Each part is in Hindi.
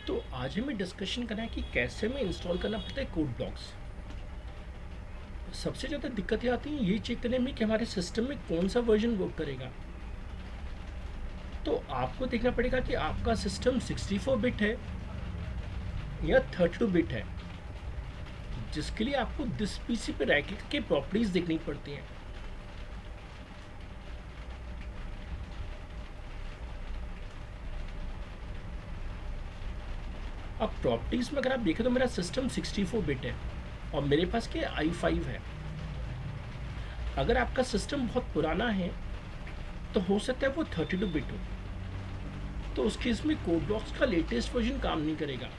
तो आज हमें डिस्कशन करना है कि कैसे हमें इंस्टॉल करना पड़ता है कोड ब्लॉक्स। सबसे ज़्यादा दिक्कतें आती हैं ये चेक करने में कि हमारे सिस्टम में कौन सा वर्जन वर्क करेगा। तो आपको देखना पड़ेगा कि आपका सिस्टम 64 बिट है या 32 बिट है, जिसके लिए आपको दिस पीसी पे राइट क्लिक करके प्रॉपर्टीज़ देखनी पड़ती हैं। अब प्रॉपर्टीज़ में अगर आप देखें तो मेरा सिस्टम 64 बिट है और मेरे पास के i5 है। अगर आपका सिस्टम बहुत पुराना है तो हो सकता है वो 32 बिट हो, तो उस केस में कोड ब्लॉक्स का लेटेस्ट वर्जन काम नहीं करेगा।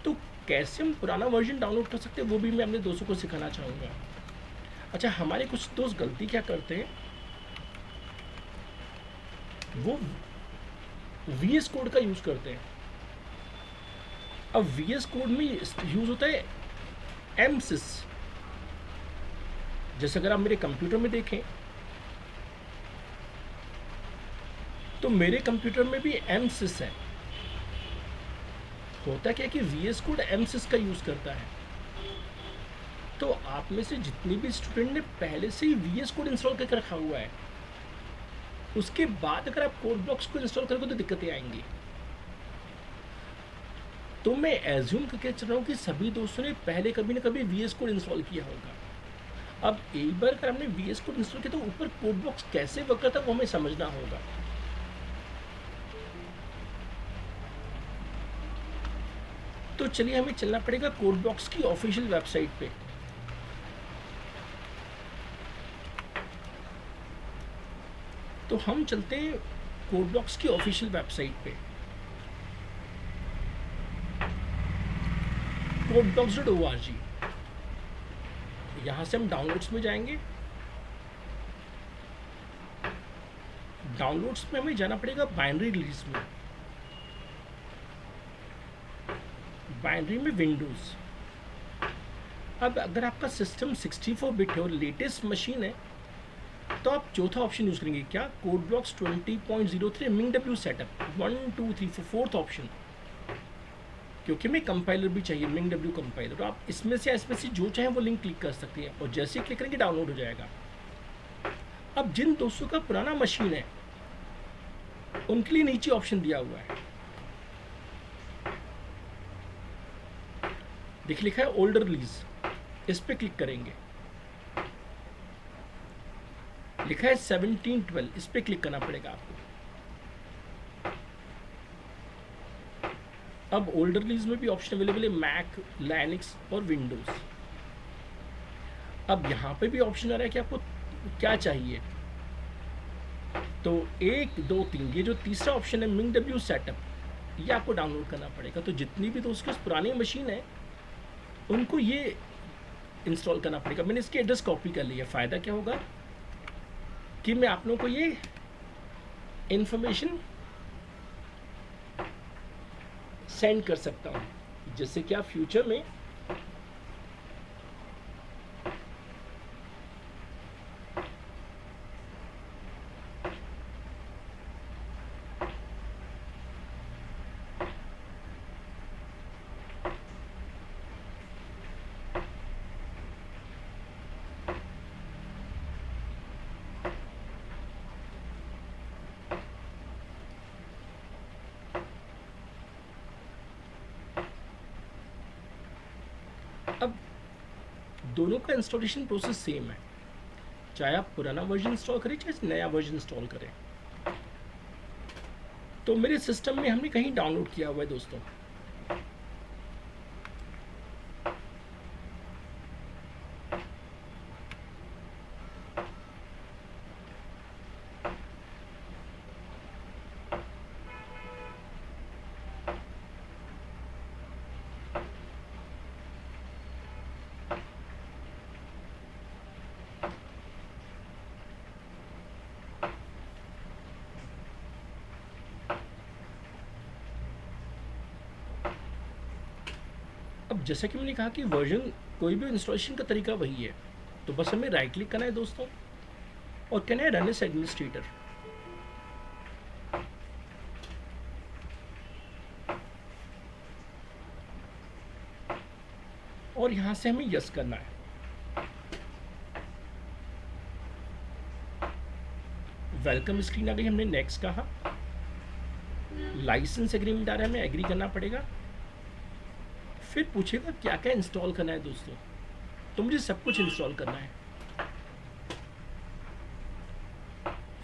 तो कैसे हम पुराना वर्जन डाउनलोड कर सकते हैं वो भी मैं अपने दोस्तों को सिखाना चाहूँगा। अच्छा, हमारे कुछ दोस्त गलती क्या करते हैं, वो वी एस कोड का यूज़ करते हैं। अब वी एस कोड में यूज़ होता है एम सिस। जैसे अगर आप मेरे कंप्यूटर में देखें तो मेरे कंप्यूटर में भी एम सिस है। होता क्या कि वी एस कोड एम सिस का यूज़ करता है। तो आप में से जितने भी स्टूडेंट ने पहले से ही वी एस कोड इंस्टॉल करके रखा हुआ है, उसके बाद अगर आप कोड ब्लॉक्स को इंस्टॉल करोगे तो दिक्कतें आएंगी। तो मैं एज्यूम करके चल रहा हूँ कि सभी दोस्तों ने पहले कभी ना कभी वी एस कोड इंस्टॉल किया होगा। अब एक बार अगर हमने वी एस कोड इंस्टॉल किया तो ऊपर कोड ब्लॉक्स कैसे वर्क करता है वो हमें समझना होगा। तो चलिए हमें चलना पड़ेगा कोड ब्लॉक्स की ऑफिशियल वेबसाइट पे। तो हम चलते हैं कोड ब्लॉक्स की ऑफिशियल वेबसाइट पे, codeblocks.org। यहाँ से हम डाउनलोड्स में जाएंगे। डाउनलोड्स में हमें जाना पड़ेगा बाइनरी रिलीज में। बाइनरी में विंडोज़। अब अगर आपका सिस्टम 64 बिट है और लेटेस्ट मशीन है तो आप चौथा ऑप्शन यूज़ करेंगे, क्या, code blocks 20.03 Ming W setup 1 2 3 4 fourth option, क्योंकि हमें कंपाइलर भी चाहिए मिंग डब्ल्यू कंपाइलर। तो आप इसमें से जो चाहें वो लिंक क्लिक कर सकते हैं और जैसे ही क्लिक करेंगे डाउनलोड हो जाएगा। अब जिन दोस्तों का पुराना मशीन है उनके लिए नीचे ऑप्शन दिया हुआ है, देख लिखा है ओल्डर रिलीज, इस पर क्लिक करेंगे। लिखा है 1712, इस पर क्लिक करना पड़ेगा आपको। अब ओल्डर रिलीज में भी ऑप्शन अवेलेबल है मैक, लाइनक्स और विंडोज़। अब यहाँ पे भी ऑप्शन आ रहा है कि आपको क्या चाहिए। तो 1 2 3, ये जो तीसरा ऑप्शन है मिंग डब्ल्यू सेटअप, ये आपको डाउनलोड करना पड़ेगा। तो जितनी भी दोस्तों की पुरानी मशीन है उनको ये इंस्टॉल करना पड़ेगा। मैंने इसकी एड्रेस कॉपी कर ली है। फ़ायदा क्या होगा कि मैं आप लोगों को ये इन्फॉर्मेशन सेंड कर सकता हूँ, जिससे कि आप फ्यूचर में अब दोनों का इंस्टॉलेशन प्रोसेस सेम है, चाहे आप पुराना वर्जन इंस्टॉल करें चाहे नया वर्जन इंस्टॉल करें। तो मेरे सिस्टम में हमने कहीं डाउनलोड किया हुआ है दोस्तों। अब जैसा कि मैंने कहा कि वर्जन, कोई भी इंस्टॉलेशन का तरीका वही है। तो बस हमें राइट क्लिक करना है दोस्तों और कहना है रन एज एडमिनिस्ट्रेटर। और यहाँ से हमें यस करना है। वेलकम स्क्रीन आ गई, हमने नेक्स्ट कहा। लाइसेंस एग्रीमेंट आ रहा है, हमें एग्री करना पड़ेगा। फिर पूछेगा क्या क्या इंस्टॉल करना है दोस्तों, तो मुझे सब कुछ इंस्टॉल करना है।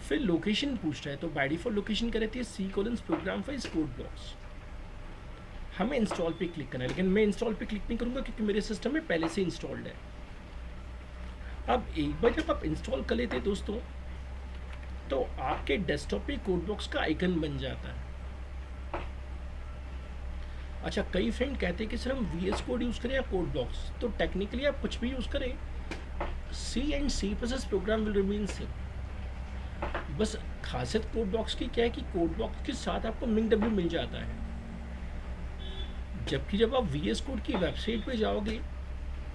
फिर लोकेशन पूछ रहा है, तो बाय डिफॉल्ट लोकेशन क्या रहती है, C:, program files code blocks. हमें इंस्टॉल पे क्लिक करना है, लेकिन मैं इंस्टॉल पे क्लिक नहीं करूंगा क्योंकि मेरे सिस्टम में पहले से इंस्टॉल्ड है। अब एक बार जब आप इंस्टॉल कर लेते हैं दोस्तों, तो आपके डेस्कटॉप पे कोड ब्लॉक्स का आइकन बन जाता है। अच्छा, कई फ्रेंड कहते हैं कि सर हम VS कोड यूज़ करें या कोड ब्लॉक्स, तो टेक्निकली आप कुछ भी यूज़ करें, C and C++ program will remain same. बस खासियत कोड ब्लॉक्स की क्या है कि कोड ब्लॉक्स के साथ आपको MinW मिल जाता है, जबकि जब आप VS कोड की वेबसाइट पे जाओगे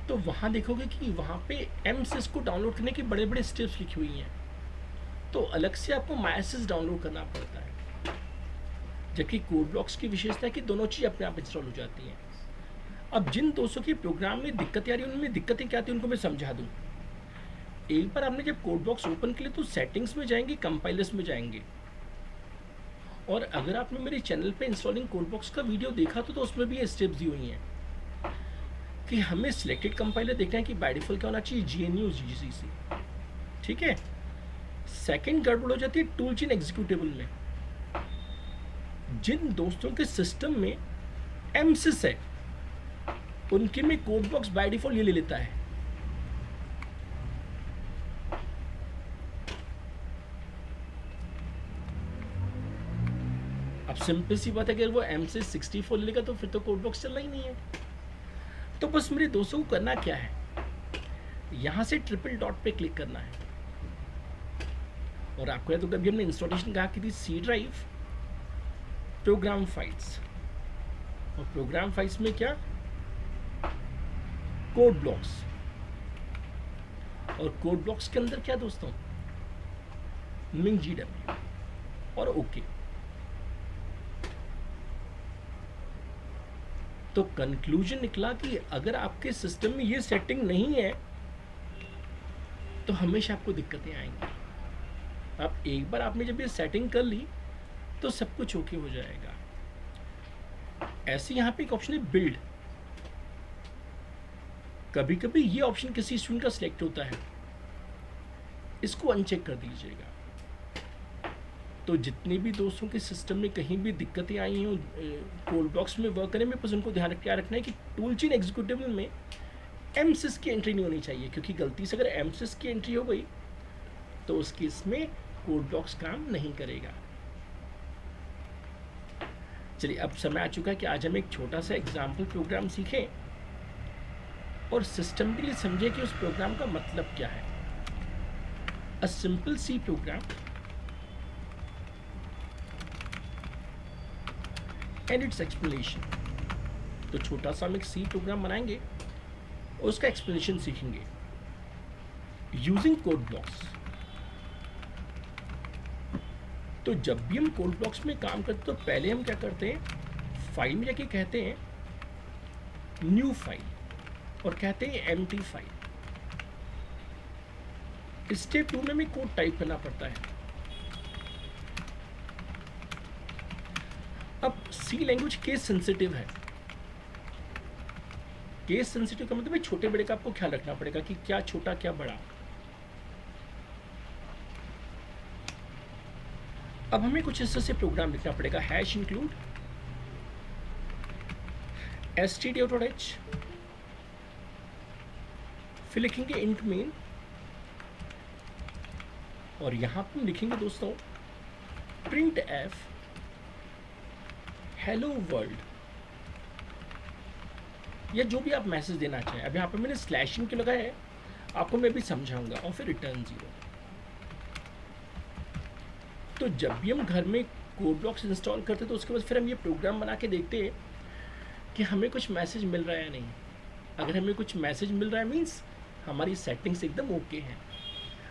तो वहाँ देखोगे कि वहाँ पे MSys को डाउनलोड करने की बड़े बड़े स्टेप्स लिखी हुई हैं, तो अलग से आपको MySys डाउनलोड करना पड़ता है। जबकि कोड ब्लॉक्स की विशेषता है कि दोनों चीज़ अपने आप इंस्टॉल हो जाती हैं। अब जिन दोस्तों की प्रोग्राम में दिक्कतें आ रही हैं, उनमें दिक्कतें क्या आती हैं उनको मैं समझा दूँ। एक बार आपने जब कोड ब्लॉक्स ओपन किए तो सेटिंग्स में जाएंगे, कंपाइलर्स में जाएंगे, और अगर आपने मेरे चैनल पे इंस्टॉलिंग कोड ब्लॉक्स का वीडियो देखा तो उसमें भी ये स्टेप्स दी हुई हैं कि हमें सिलेक्टेड कंपाइलर देखना है कि बाय डिफॉल्ट क्या होना चाहिए, GNU GCC, ठीक है। सेकंड गड़बड़ हो जाती है टूल चेन एग्जीक्यूटेबल में। जिन दोस्तों के सिस्टम में MSys है उनके में कोड ब्लॉक्स बाय डिफॉल्ट ये ले लेता है। अब सिंपल सी बात है कि अगर वो MSys 64 ले लेगा तो फिर तो कोड ब्लॉक्स चलना ही नहीं है। तो बस मेरे दोस्तों को करना क्या है, यहाँ से ट्रिपल डॉट पे क्लिक करना है, और आपको याद होगा अभी हमने इंस्टॉलेशन कहा कि थी C ड्राइव, प्रोग्राम फाइल्स, और प्रोग्राम फाइल्स में क्या, कोड ब्लॉक्स, और कोड ब्लॉक्स के अंदर क्या दोस्तों, MinGW, और ओके। तो कंक्लूजन निकला कि अगर आपके सिस्टम में ये सेटिंग नहीं है तो हमेशा आपको दिक्कतें आएंगी। अब एक बार आपने जब ये सेटिंग कर ली तो सब कुछ ओके हो जाएगा। ऐसे यहाँ पे एक ऑप्शन है बिल्ड, कभी कभी ये ऑप्शन किसी स्टूडेंट का सिलेक्ट होता है, इसको अनचेक कर दीजिएगा। तो जितने भी दोस्तों के सिस्टम में कहीं भी दिक्कतें आई हों कोड ब्लॉक्स में वर्क करने में, बस उनको ध्यान क्या रखना है कि टूल चेन एग्जीक्यूटेबल में MSys की एंट्री नहीं होनी चाहिए, क्योंकि गलती से अगर MSys की एंट्री हो गई तो उस केस में कोड ब्लॉक्स काम नहीं करेगा। चलिए, अब समय आ चुका है कि आज हम एक छोटा सा एग्जाम्पल प्रोग्राम सीखें और सिस्टम के लिए समझें कि उस प्रोग्राम का मतलब क्या है। A simple C program and its explanation. तो छोटा सा हम एक C प्रोग्राम बनाएंगे और उसका एक्सप्लेनेशन सीखेंगे यूजिंग कोड ब्लॉक्स। तो जब भी हम कोड ब्लॉक्स में काम करते तो पहले हम क्या करते हैं, फाइल में जाके कहते हैं न्यू फाइल और कहते हैं एम्प्टी फाइल। स्टेप 2 में हमें कोड टाइप करना पड़ता है। अब C लैंग्वेज केस सेंसिटिव है। केस सेंसिटिव का मतलब छोटे बड़े का आपको ख्याल रखना पड़ेगा कि क्या छोटा क्या बड़ा। अब हमें कुछ इस तरह से प्रोग्राम लिखना पड़ेगा, हैश इंक्लूड std.h, फिर लिखेंगे इंट मेन, और यहां पर हम लिखेंगे दोस्तों प्रिंट एफ हेलो वर्ल्ड, या जो भी आप मैसेज देना चाहें। अब यहाँ पर मैंने स्लैशिंग क्यों लगाया है आपको मैं भी समझाऊंगा, और फिर रिटर्न 0। तो जब भी हम घर में कोड ब्लॉक्स इंस्टॉल करते तो उसके बाद फिर हम ये प्रोग्राम बना के देखते हैं कि हमें कुछ मैसेज मिल रहा है या नहीं। अगर हमें कुछ मैसेज मिल रहा है मीन्स हमारी सेटिंग्स एकदम ओके हैं।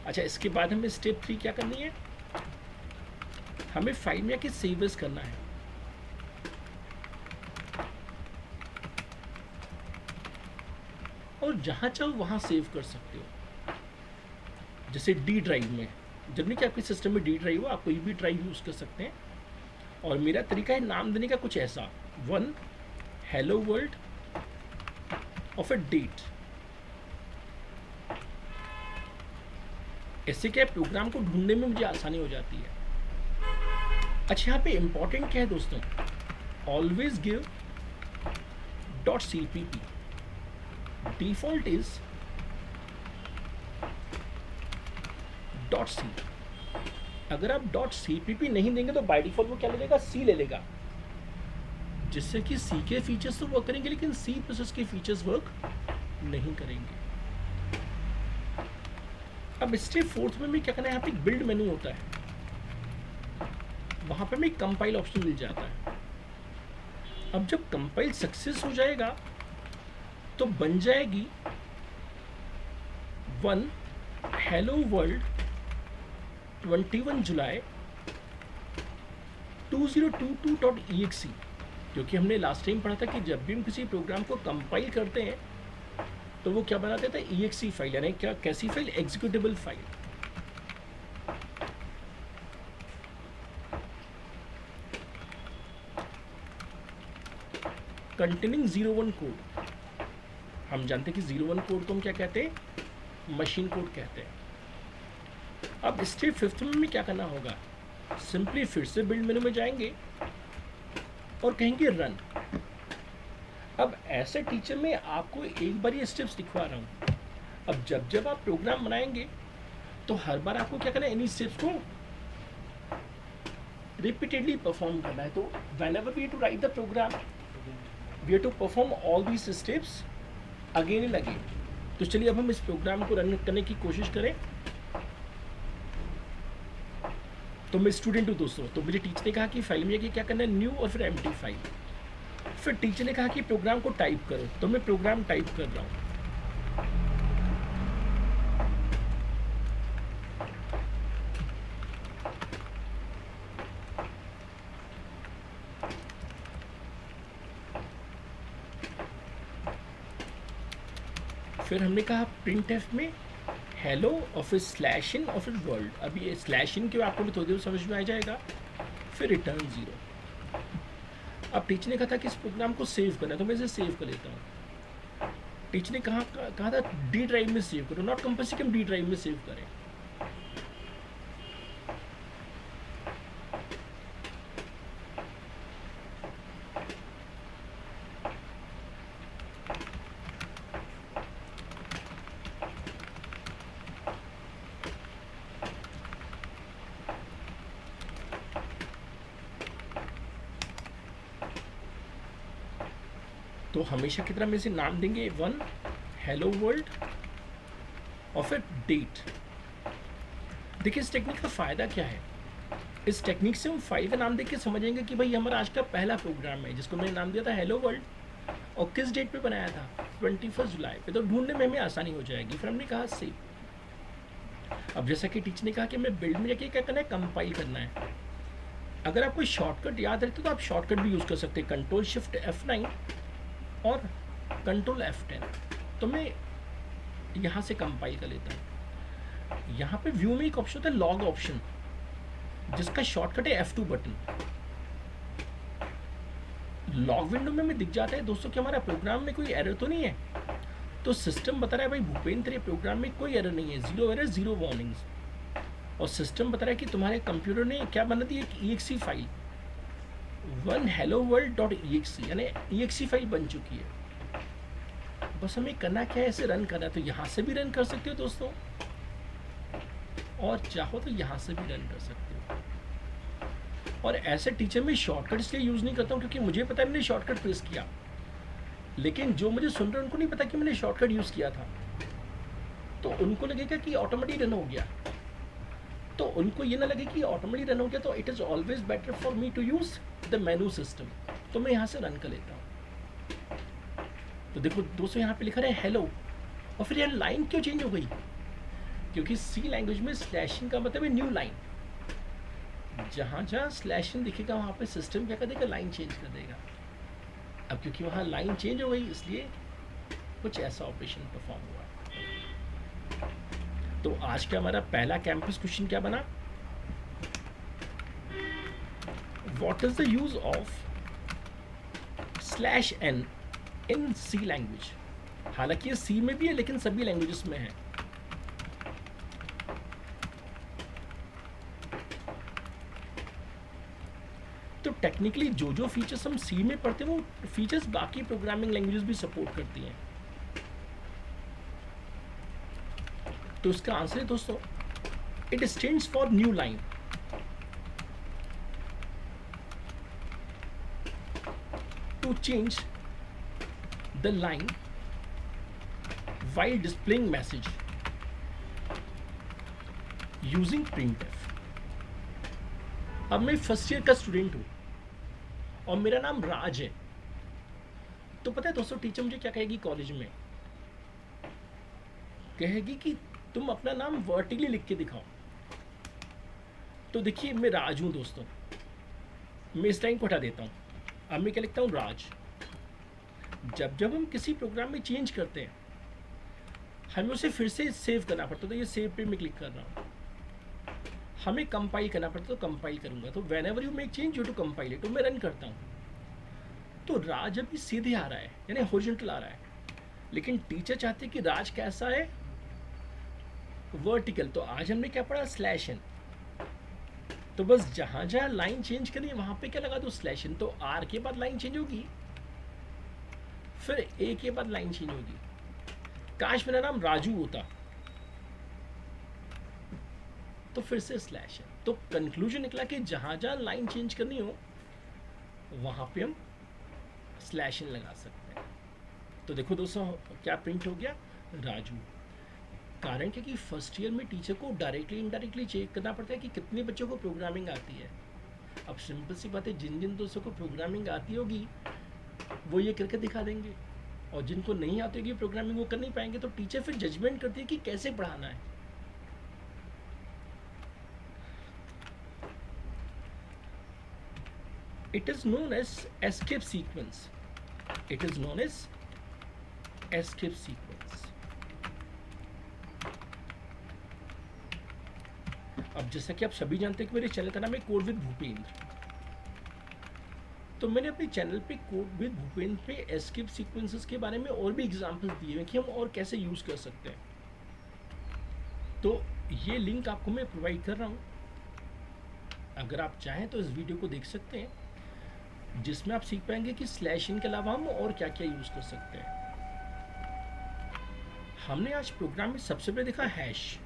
अच्छा, इसके बाद हमें स्टेप 3 क्या करनी है, हमें फाइल में आके सेव एज करना है। और जहाँ चाहो वहाँ सेव कर सकते हो। जैसे डी ड्राइव में, जब नहीं कि आपके सिस्टम में डी ड्राइव हो, आप कोई भी ड्राइव यूज़ कर सकते हैं। और मेरा तरीका है नाम देने का कुछ ऐसा, one hello world of a date. ऐसे क्या प्रोग्राम को ढूंढने में मुझे आसानी हो जाती है। अच्छा, यहाँ पे इंपॉर्टेंट क्या है दोस्तों, always give dot C P P, default is dot C. अगर आप डॉट सी पी पी नहीं देंगे तो बाय डिफॉल्ट वो क्या ले लेगा, सी ले लेगा, जिससे कि सी के फीचर्स तो वर्क करेंगे लेकिन सी प्रोसेस के फीचर्स वर्क नहीं करेंगे। अब स्टेप फोर्थ में भी क्या करना है, यहाँ पे एक बिल्ड मेनू होता है, वहां पे हमें कंपाइल ऑप्शन मिल जाता है। अब जब कंपाइल सक्सेस हो जाएगा तो बन जाएगी वन हेलो वर्ल्ड 21 जुलाई 2022.exe, क्योंकि हमने लास्ट टाइम पढ़ा था कि जब भी हम किसी प्रोग्राम को कंपाइल करते हैं तो वो क्या बनाते थे, exe फाइल, यानी क्या, कैसी file, executable file. Containing 01 code, हम जानते हैं कि 01 कोड को हम क्या कहते हैं, मशीन कोड कहते हैं। अब स्टेप फिफ्थ में क्या करना होगा, सिंपली फिर से बिल्ड मेनू में जाएंगे और कहेंगे रन। अब ऐसे टीचर में आपको एक बार ये स्टेप्स दिखवा रहा हूँ। अब जब जब आप प्रोग्राम बनाएंगे तो हर बार आपको क्या करना है, इन्हीं स्टेप्स को रिपीटेडली परफॉर्म करना है। तो whenever we have to write the program we have to perform all these steps again and again. तो चलिए अब हम इस प्रोग्राम को रन करने की कोशिश करें। तो मैं स्टूडेंट हूँ दोस्तों, तो मुझे टीचर ने कहा कि फाइल में क्या करना है, न्यू और फिर एम्प्टी फाइल। फिर टीचर ने कहा कि प्रोग्राम को टाइप करो, तो मैं प्रोग्राम टाइप कर रहा हूँ। फिर हमने कहा प्रिंट एफ में हेलो और फिर स्लैश इन और फिर वर्ल्ड। अब ये स्लैश इन क्यों, आपको भी थोड़ी देर समझ में आ जाएगा। फिर रिटर्न 0। अब टीचर ने कहा था कि इस प्रोग्राम को सेव करना है, तो मैं इसे सेव कर लेता हूँ। टीचर ने कहा था डी ड्राइव में सेव करो, नॉट कंपल्सरी कि हम डी ड्राइव में सेव करें। तो हमेशा की तरह में इसे नाम देंगे वन हेलो वर्ल्ड और फिर डेट। देखिए इस टेक्निक का फ़ायदा क्या है, इस टेक्निक से हम फाइल का नाम देख के समझेंगे कि भाई हमारा आज का पहला प्रोग्राम है जिसको मैंने नाम दिया था हेलो वर्ल्ड, और किस डेट पे बनाया था, 21 जुलाई पे। तो ढूंढने में हमें आसानी हो जाएगी। फिर हमने कहा सेव। अब जैसा कि टीचर ने कहा कि हमें बिल्ड में जाके क्या करना है, कंपाइल करना है। अगर आप कोई शॉर्टकट याद रखते तो आप शॉर्टकट भी यूज़ कर सकते हैं, कंट्रोल शिफ्ट F9 और कंट्रोल F10। तो मैं यहाँ से कंपाइल कर लेता हूँ। यहाँ पे व्यू में एक ऑप्शन होता है लॉग ऑप्शन, जिसका शॉर्टकट है F2 बटन। लॉग विंडो में दिख जाता है दोस्तों कि हमारा प्रोग्राम में कोई एरर तो नहीं है। तो सिस्टम बता रहा है भाई भूपेंद्र तेरे प्रोग्राम में कोई एरर नहीं है, 0 एरर 0 वार्निंग्स। और सिस्टम बता रहा है कि तुम्हारे कंप्यूटर ने क्या बना दी, एक exe file one hello world dot exe, यानी exe फाइल बन चुकी है। बस हमें करना क्या है, इसे रन करना है। तो यहाँ से भी रन कर सकते हो दोस्तों, और चाहो तो यहाँ से भी रन कर सकते हो। और ऐसे टीचर में शॉर्टकट इसलिए यूज़ नहीं करता हूँ क्योंकि मुझे पता है मैंने शॉर्टकट प्रेस किया, लेकिन जो मुझे सुन रहे हैं उनको नहीं पता कि मैंने शॉर्टकट यूज़ किया था। तो उनको लगेगा कि ऑटोमेटिक रन हो गया, तो उनको ये ना लगे कि ऑटोमेटिक रन हो गया। तो it is always better for me to use the menu system. तो मैं यहाँ से रन कर लेता हूँ। तो देखो दोस्तों यहाँ पे लिखा है हेलो, और फिर यार लाइन क्यों चेंज हो गई, क्योंकि सी लैंग्वेज में स्लैशिंग का मतलब है न्यू लाइन। जहाँ जहाँ स्लैशिंग दिखेगा वहाँ पे सिस्टम क्या कर देगा, लाइन चेंज कर देगा। अब क्योंकि वहाँ लाइन चेंज हो गई इसलिए कुछ ऐसा ऑपरेशन परफॉर्म हुआ है। तो आज का हमारा पहला कैंपस क्वेश्चन क्या बना? What is the use of /n in C language? हालांकि ये सी में भी है लेकिन सभी लैंग्वेजेस में है। तो टेक्निकली जो जो फीचर्स हम सी में पढ़ते हैं वो फीचर्स बाकी प्रोग्रामिंग लैंग्वेजेस भी सपोर्ट करती हैं। तो इसका आंसर है दोस्तों, it stands for new line. To change the line while displaying message using printf। अब मैं फर्स्ट ईयर का स्टूडेंट हूँ और मेरा नाम राज है। तो पता है दोस्तों, टीचर मुझे क्या कहेगी कॉलेज में? कहेगी कि तुम अपना नाम वर्टिकली लिख के दिखाओ। तो देखिए, मैं राज हूँ दोस्तों, मैं इस लाइन को हटा देता हूँ। अब मैं क्या लिखता हूँ? राज। जब हम किसी प्रोग्राम में चेंज करते हैं, हमें उसे फिर से सेव करना पड़ता है। तो ये सेव पे मैं क्लिक कर रहा हूँ। हमें कंपाइल करना पड़ता है, तो कंपाइल करूँगा। तो whenever you make change you to compile it. तो मैं रन करता हूँ। तो राज अभी सीधे आ रहा है, यानी हॉरिजॉन्टल आ रहा है, लेकिन टीचर चाहते हैं कि राज कैसा है? वर्टिकल। तो आज हमने क्या पढ़ा? /n। तो बस जहाँ जहाँ लाइन चेंज करनी है वहाँ पे क्या लगा दो? /n। तो आर के बाद लाइन चेंज होगी, फिर ए के बाद लाइन चेंज होगी। काश मेरा नाम राजू होता, तो फिर से /n। तो कंक्लूजन निकला कि जहां जहां लाइन चेंज करनी हो वहां पे हम /n लगा सकते हैं। तो देखो दोस्तों, क्या प्रिंट हो गया? राजू। कारण क्या कि फर्स्ट ईयर में टीचर को डायरेक्टली इनडायरेक्टली चेक करना पड़ता है कि कितने बच्चों को प्रोग्रामिंग आती है। अब सिंपल सी बात है, जिन जिन दोस्तों को प्रोग्रामिंग आती होगी वो ये करके दिखा देंगे, और जिनको नहीं आती होगी प्रोग्रामिंग वो कर नहीं पाएंगे। तो टीचर फिर जजमेंट करती है कि कैसे पढ़ाना है। It is known as escape sequence. It is known as escape sequence. अब जैसा कि आप सभी जानते हैं कि मेरे चैनल का नाम है कोड विद भूपेंद्र। तो मैंने अपने चैनल पे कोड विद भूपेंद्र पे एस्केप सीक्वेंसेस के बारे में और भी एग्जांपल्स दिए हैं कि हम और कैसे यूज़ कर सकते हैं। तो ये लिंक आपको मैं प्रोवाइड कर रहा हूँ, अगर आप चाहें तो इस वीडियो को देख सकते हैं, जिसमें आप सीख पाएंगे कि /n के अलावा हम और क्या क्या यूज़ कर सकते हैं। हमने आज प्रोग्राम में सबसे पहले देखा हैश।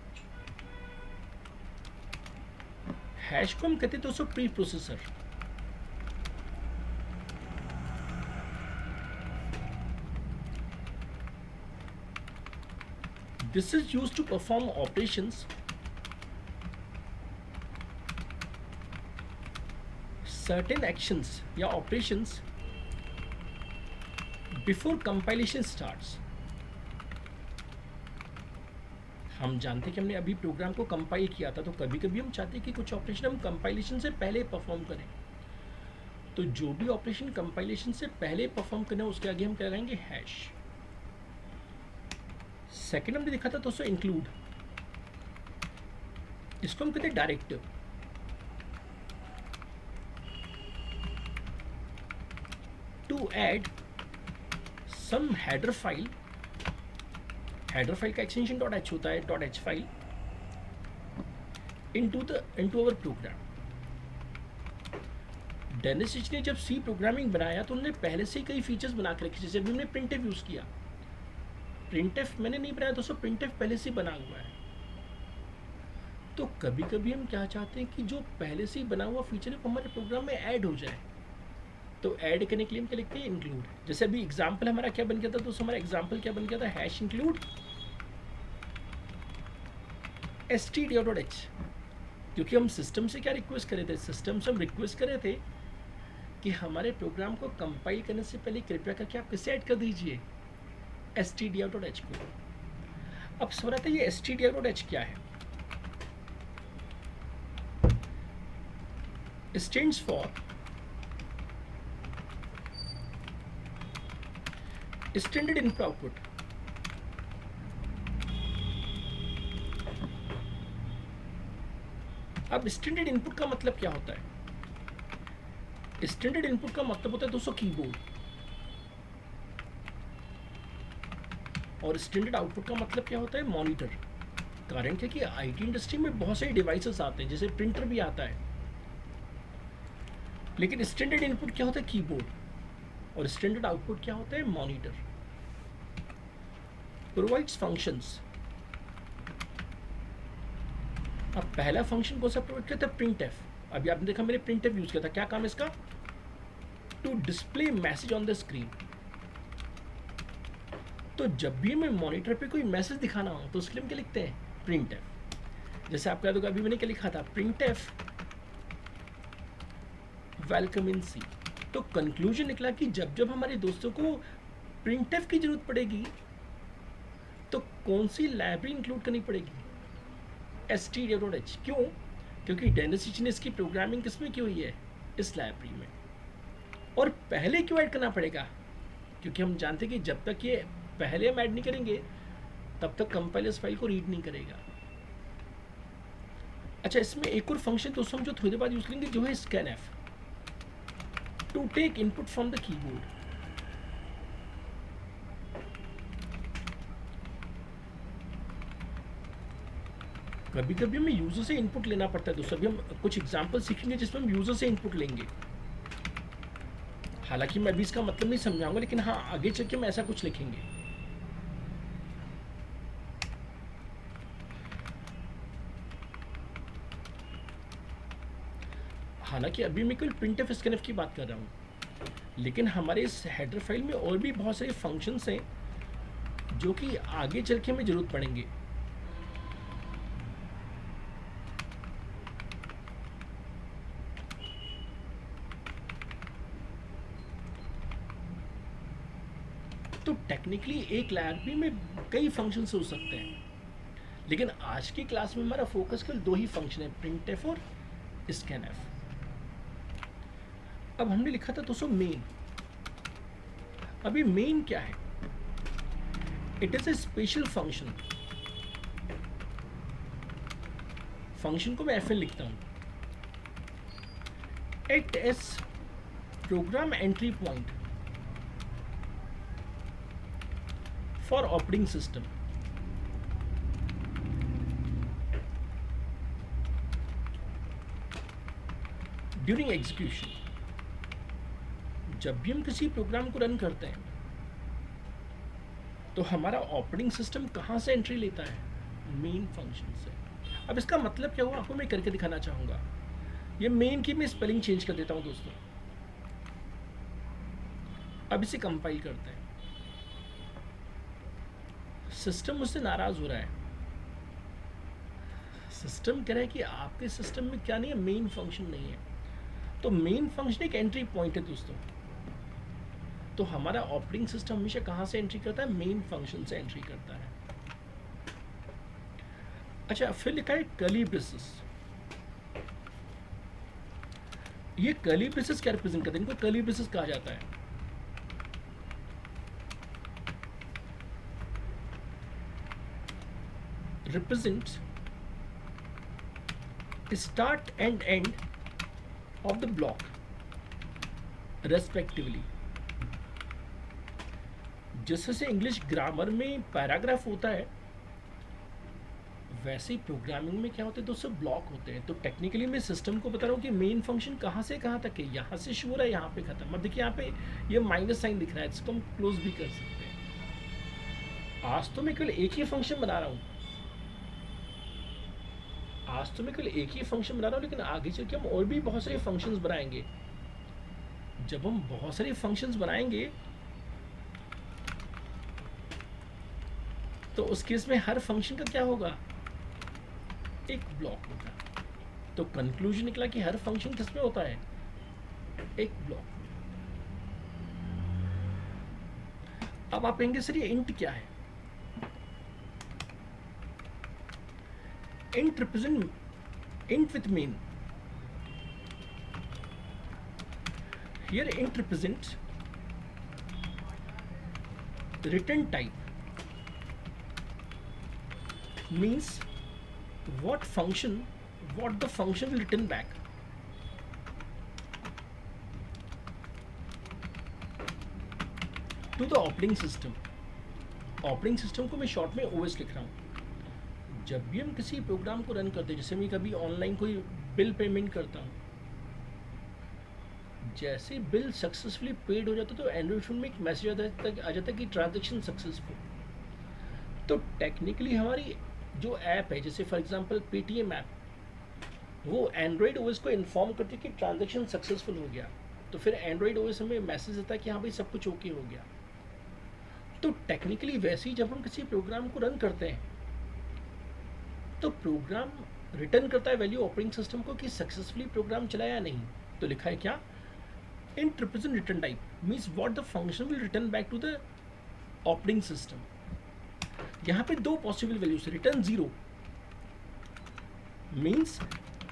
हैश को हम कहते हैं दोस्तों pre processor. This is used to perform operations certain actions या operations before compilation starts। हम जानते हैं कि हमने अभी प्रोग्राम को कंपाइल किया था, तो कभी कभी हम चाहते हैं कि कुछ ऑपरेशन हम कंपाइलेशन से पहले परफॉर्म करें। तो जो भी ऑपरेशन कंपाइलेशन से पहले परफॉर्म करना है उसके आगे हम क्या लगाएंगे? हैश। सेकेंड हमने देखा था दोस्तों इंक्लूड। इसको हम कहते हैं directive. To add some header file. Header file का एक्सटेंशन .h होता है, .h file into our program. Dennis ने जब सी प्रोग्रामिंग बनाया तो उन्होंने पहले से ही कई फीचर्स बना के रखे, जैसे अभी हमने प्रिंटफ यूज़ किया। प्रिंटफ मैंने नहीं बनाया दोस्तों, प्रिंटफ पहले से बना हुआ है। तो कभी कभी हम क्या चाहते हैं कि जो पहले से ही बना हुआ फीचर है वो हमारे प्रोग्राम में ऐड हो जाए। तो ऐड करने के लिए हम क्या लिखते हैं? इंक्लूड। जैसे अभी एग्जाम्पल हमारा क्या बन गया था दोस्तों? हमारा एग्जाम्पल क्या बन गया था? Hash include std.h। क्योंकि हम सिस्टम से क्या रिक्वेस्ट करे थे? सिस्टम से हम रिक्वेस्ट करे थे कि हमारे प्रोग्राम को कंपाइल करने से पहले कृपया करके आप किसे ऐड कर दीजिए? std.h को। अब सवाल आता है ये std.h क्या है? Stands for standard input output. अब स्टैंडर्ड इनपुट का मतलब क्या होता है? स्टैंडर्ड इनपुट का मतलब होता है दोस्तों कीबोर्ड, और स्टैंडर्ड आउटपुट का मतलब क्या होता है? मॉनिटर। कारण क्या कि आईटी इंडस्ट्री में बहुत सारे डिवाइसेस आते हैं, जैसे प्रिंटर भी आता है, लेकिन स्टैंडर्ड इनपुट क्या होता है? कीबोर्ड, और स्टैंडर्ड आउटपुट क्या होता है? मॉनिटर। Provides functions. अब पहला फंक्शन कौन सा प्रोवाइड करता है? Print F. अभी आपने देखा मैंने प्रिंट एफ यूज किया था, क्या काम है इसका? To display message on the screen. तो जब भी हमें मॉनिटर पे कोई मैसेज दिखाना हो तो उसके लिए हम क्या लिखते हैं? Print F. जैसे आपको याद होगा अभी मैंने क्या लिखा था? प्रिंट एफ वेलकम इन सी। तो कंक्लूजन निकला कि जब जब हमारे दोस्तों को प्रिंट एफ की जरूरत पड़ेगी तो कौन सी लाइब्रेरी इंक्लूड करनी पड़ेगी? stdio.h। क्यों? क्योंकि डेनिस ने इसकी प्रोग्रामिंग किसमें की हुई है? इस लाइब्रेरी में। और पहले क्यों ऐड करना पड़ेगा? क्योंकि हम जानते हैं कि जब तक ये पहले हम ऐड नहीं करेंगे तब तक कंपाइलर इस फाइल को रीड नहीं करेगा। अच्छा, इसमें एक और फंक्शन दोस्तों हम जो थोड़ी देर बाद यूज करेंगे, जो है scanf, to take input from the keyboard. कभी कभी हमें यूजर से इनपुट लेना पड़ता है दोस्तों। अभी हम कुछ एग्जांपल सीखेंगे जिसमें हम यूजर से इनपुट लेंगे। हालांकि मैं अभी इसका मतलब नहीं समझाऊंगा, लेकिन हाँ आगे चल के हम ऐसा कुछ लिखेंगे। हालांकि अभी मैं केवल प्रिंटफ स्कैनफ की बात कर रहा हूँ, लेकिन हमारे इस हेडर फाइल में और भी बहुत सारे फंक्शंस हैं जो कि आगे चल के हमें जरूरत पड़ेंगे। तो टेक्निकली एक लाइब्रेरी में कई फंक्शंस हो सकते हैं, लेकिन आज की क्लास में हमारा फोकस केवल दो ही फंक्शन है, प्रिंटफ और स्कैनफ। अब हमने लिखा था दोस्तों मेन। अभी मेन क्या है? It is a special function. Function को मैं एफ लिखता हूं। Act as program entry point for operating system. During execution, जब भी हम किसी प्रोग्राम को रन करते हैं तो हमारा ऑपरेटिंग सिस्टम कहाँ से एंट्री लेता है? मेन फंक्शन से। अब इसका मतलब क्या हुआ आपको मैं करके दिखाना चाहूँगा। ये मेन की मैं स्पेलिंग चेंज कर देता हूँ दोस्तों। अब इसे कंपाइल करते हैं। सिस्टम मुझसे नाराज हो रहा है। सिस्टम कह रहा है कि आपके सिस्टम में क्या नहीं है? मेन फंक्शन नहीं है। तो मेन फंक्शन एक एंट्री पॉइंट है दोस्तों। तो हमारा ऑपरेटिंग सिस्टम हमेशा कहाँ से एंट्री करता है? मेन फंक्शन से एंट्री करता है। अच्छा, फिर लिखा है कर्ली ब्रेसेस। ये कर्ली ब्रेसेस क्या रिप्रेजेंट करते हैं? इनको कर्ली ब्रेसेस कहा जाता है। Represents start and end of the block respectively. जैसे इंग्लिश ग्रामर में पैराग्राफ होता है, वैसे ही प्रोग्रामिंग में क्या होते हैं दोस्तों? ब्लॉक होते हैं। तो टेक्निकली मैं सिस्टम को बता रहा हूँ कि मेन फंक्शन कहाँ से कहाँ तक है। यहाँ से शुरू हो रहा है, यहाँ पे खत्म। अब देखिए यहाँ पे ये माइनस साइन दिख रहा है, इसको हम क्लोज भी कर सकते हैं। आज तो मैं केवल एक ही फंक्शन बना रहा हूँ, लेकिन आगे चल के हम और भी बहुत सारे फंक्शंस बनाएंगे। जब हम बहुत सारे फंक्शंस बनाएंगे तो उस केस में हर फंक्शन का क्या होगा? एक ब्लॉक होगा। तो कंक्लूजन निकला कि हर फंक्शन किसमें होता है? एक ब्लॉक। अब आप कहेंगे सर ये इंट क्या है? Int represent int with main. Here int represents return type, means what function what the function will return back. To the operating system. Operating system को मैं शॉर्ट में ओएस लिख रहा हूँ. जब भी हम किसी प्रोग्राम को रन करते हैं, जैसे मैं कभी ऑनलाइन कोई बिल पेमेंट करता हूँ, जैसे बिल सक्सेसफुली पेड हो जाता है तो एंड्रॉइड फोन में एक मैसेज आ जाता है कि ट्रांजेक्शन सक्सेसफुल. तो टेक्निकली हमारी जो ऐप है, जैसे फॉर एग्जांपल पेटीएम ऐप, वो एंड्रॉइड ओएस को इन्फॉर्म करती है कि ट्रांजेक्शन सक्सेसफुल हो गया. तो फिर एंड्रॉइड ओएस हमें मैसेज आता है कि हाँ भाई सब कुछ ओके हो गया. तो टेक्निकली वैसे ही जब हम किसी प्रोग्राम को रन करते हैं तो प्रोग्राम रिटर्न करता है वैल्यू ऑपरेटिंग सिस्टम को कि सक्सेसफुली प्रोग्राम चला या नहीं. तो लिखा है क्या, int represent return type means what the function will return back to the operating system. यहाँ पे दो possible values, return 0 means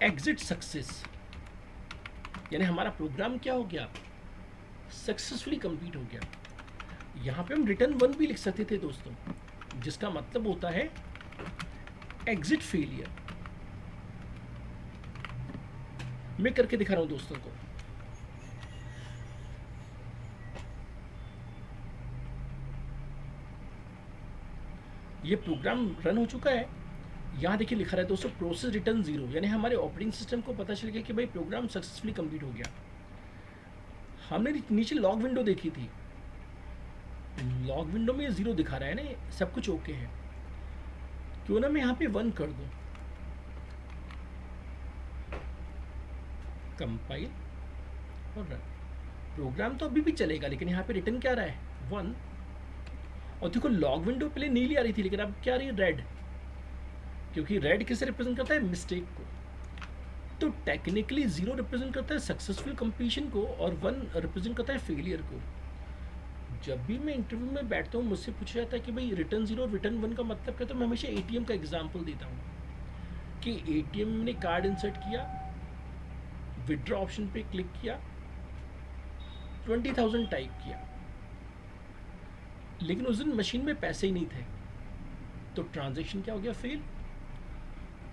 exit success, यानी हमारा प्रोग्राम क्या हो गया, सक्सेसफुली कंप्लीट हो गया. यहाँ पे हम रिटर्न 1 भी लिख सकते थे दोस्तों, जिसका मतलब होता है एग्जिट फेलियर. मैं करके दिखा रहा हूं दोस्तों को. ये प्रोग्राम रन हो चुका है. यहाँ देखिए लिखा रहा है दोस्तों प्रोसेस रिटर्न 0, यानी हमारे ऑपरेटिंग सिस्टम को पता चल गया कि भाई प्रोग्राम सक्सेसफुली कंप्लीट हो गया. हमने नीचे लॉग विंडो देखी थी, लॉग विंडो में ये 0 दिखा रहा है ना, सब कुछ ओके है. क्यों ना मैं यहाँ पे 1 कर दूं, कंपाइल और रन. प्रोग्राम तो अभी भी चलेगा, लेकिन यहाँ पे रिटर्न क्या रहा है, 1. और देखो लॉग विंडो पहले नीली आ रही थी, लेकिन अब क्या आ रही है, रेड. क्योंकि रेड किसे रिप्रेजेंट करता है, मिस्टेक को. तो टेक्निकली 0 रिप्रेजेंट करता है सक्सेसफुल कंप्लीशन को और 1 रिप्रेजेंट करता है फेलियर को. जब भी मैं इंटरव्यू में बैठता हूँ मुझसे पूछा जाता है कि भाई रिटर्न 0 और रिटर्न 1 का मतलब क्या, तो मैं हमेशा एटीएम का एग्जाम्पल देता हूँ कि एटीएम ने कार्ड इंसर्ट किया, विड्रॉ ऑप्शन पे क्लिक किया, 20,000 टाइप किया, लेकिन उस दिन मशीन में पैसे ही नहीं थे, तो ट्रांजैक्शन क्या हो गया, फेल.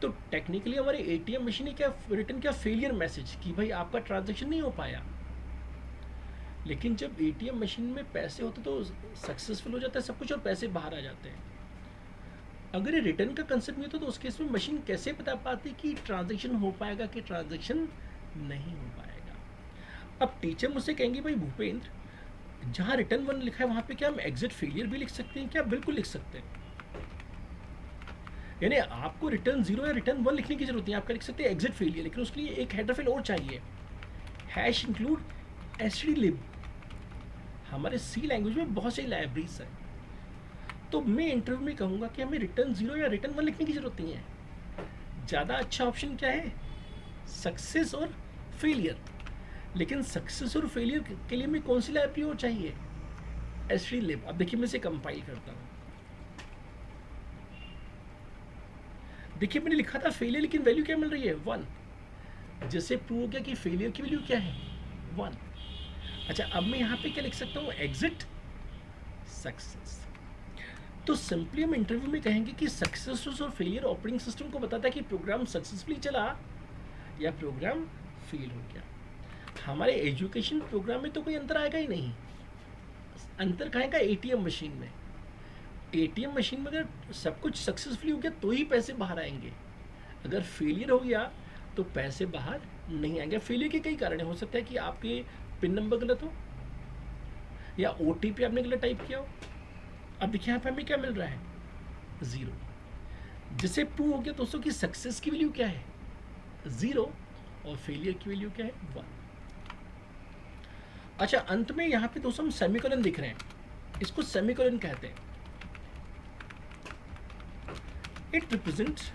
तो टेक्निकली हमारे एटीएम मशीन ने क्या रिटर्न किया, फेलियर मैसेज कि भाई आपका ट्रांजैक्शन नहीं हो पाया. लेकिन जब एटीएम मशीन में पैसे होते तो सक्सेसफुल हो जाता है सब कुछ और पैसे बाहर आ जाते हैं. अगर ये रिटर्न का कंसेप्ट नहीं होता तो उस केस में मशीन कैसे बता पाती कि ट्रांजैक्शन हो पाएगा कि ट्रांजैक्शन नहीं हो पाएगा. अब टीचर मुझसे कहेंगे भाई भूपेंद्र, जहाँ रिटर्न 1 लिखा है वहाँ पे क्या हम एग्जिट फेलियर भी लिख सकते हैं क्या? बिल्कुल लिख सकते हैं. यानी आपको रिटर्न 0 या रिटर्न 1 लिखने की जरूरत नहीं, आप लिख सकते हैं एग्जिट फेलियर, लेकिन उसके लिए एक हेडर फाइल और चाहिए, हैश इंक्लूड stdlib. हमारे सी लैंग्वेज में बहुत सारी लाइब्रेरीज हैं. तो मैं इंटरव्यू में कहूँगा कि हमें रिटर्न 0 या रिटर्न 1 लिखने की जरूरत नहीं है. ज़्यादा अच्छा ऑप्शन क्या है, सक्सेस और फेलियर. लेकिन सक्सेस और फेलियर के लिए हमें कौन सी लाइब्रेरी और चाहिए, stdlib. अब देखिए मैं इसे कंपाइल करता हूँ. देखिए मैंने लिखा था फेलियर, लेकिन वैल्यू क्या मिल रही है, 1. जैसे प्रूव हो गया कि फेलियर की वैल्यू क्या है, 1. अच्छा अब मैं यहाँ पे क्या लिख सकता हूँ, एग्जिट सक्सेस. तो सिंपली हम इंटरव्यू में कहेंगे कि सक्सेस और फेलियर ऑपरेटिंग सिस्टम को बताता है कि प्रोग्राम सक्सेसफुली चला या प्रोग्राम फेल हो गया. हमारे एजुकेशन प्रोग्राम में तो कोई अंतर आएगा ही नहीं. अंतर कहाँ का, एटीएम मशीन में. एटीएम मशीन में अगर सब कुछ सक्सेसफुली हो गया तो ही पैसे बाहर आएंगे, अगर फेलियर हो गया तो पैसे बाहर नहीं आएंगे. फेलियर के कई कारण हो सकता है कि आपके पिन नंबर गलत हो या ओटीपी आपने गलत टाइप किया हो. अब देखिए यहाँ पे हमें क्या मिल रहा है, 0. जिससे प्रूव हो गया दोस्तों कि सक्सेस की वैल्यू क्या है, 0 और फेलियर की वैल्यू क्या है, 1. अच्छा अंत में यहाँ पे दोस्तों हम सेमीकोलन दिख रहे हैं, इसको सेमीकोलन कहते हैं. It represents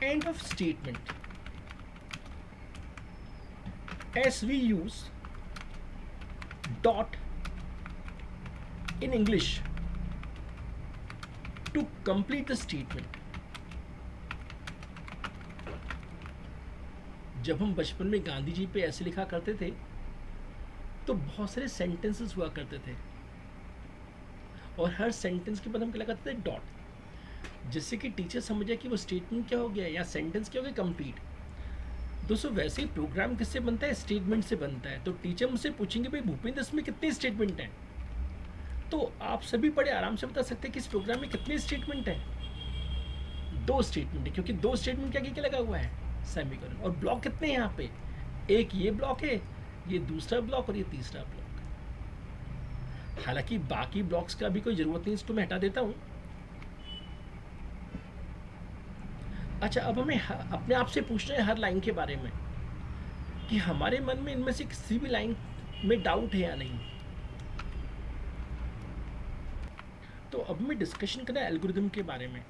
end of statement as we use dot in English to complete the statement. जब हम बचपन में गांधी जी पे ऐसे लिखा करते थे तो बहुत सारे सेंटेंसेस हुआ करते थे और हर सेंटेंस के बाद हम क्या लगाते थे, डॉट. जिससे कि टीचर समझ जाए कि वो स्टेटमेंट क्या हो गया या सेंटेंस क्या हो गया कंप्लीट। दोस्तों वैसे ही प्रोग्राम किससे बनता है, स्टेटमेंट से बनता है। तो टीचर मुझसे पूछेंगे भाई भूपेंद्र इसमें कितने स्टेटमेंट हैं, तो आप सभी बड़े आराम से बता सकते हैं कि इस प्रोग्राम में कितने स्टेटमेंट हैं। दो स्टेटमेंट है, क्योंकि दो स्टेटमेंट क्या क्या लगा हुआ है, सेमीकोलन। और ब्लॉक कितने हैं यहाँ पे, एक ये ब्लॉक है, ये दूसरा ब्लॉक और ये तीसरा ब्लॉक। हालांकि बाकी ब्लॉक्स का भी कोई ज़रूरत नहीं, इसको मैं हटा देता हूँ। अच्छा, अब हमें अपने आप से पूछना है हर लाइन के बारे में कि हमारे मन में इनमें से किसी भी लाइन में डाउट है या नहीं। तो अब मैं डिस्कशन करना है एल्गोरिदम के बारे में।